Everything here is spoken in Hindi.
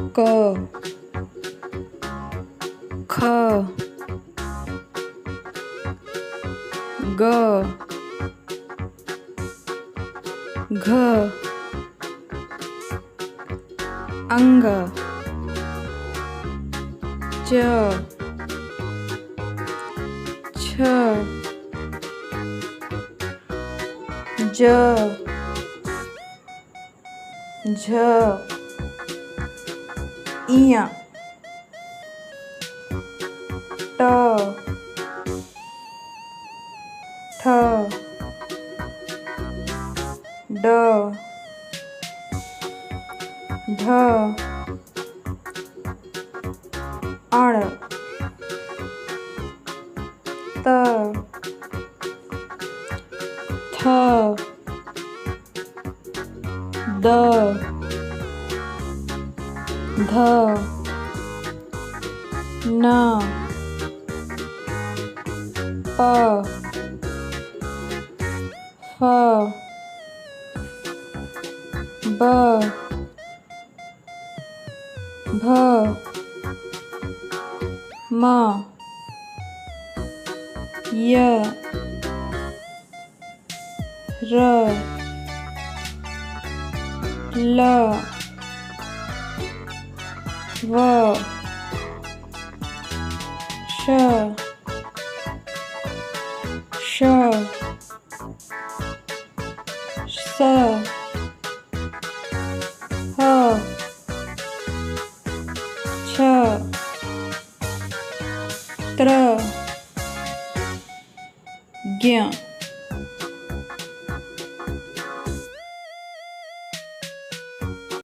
ક ખ ગ ઘ અંગ ચ છ જ ઝ ઈયા ટ ઠ ડ ઢ અણ ત થ દ ધ ન પ ફ બ ભ મ ય ર લ વ શ શ સ હ છ ત્ર જ્ઞ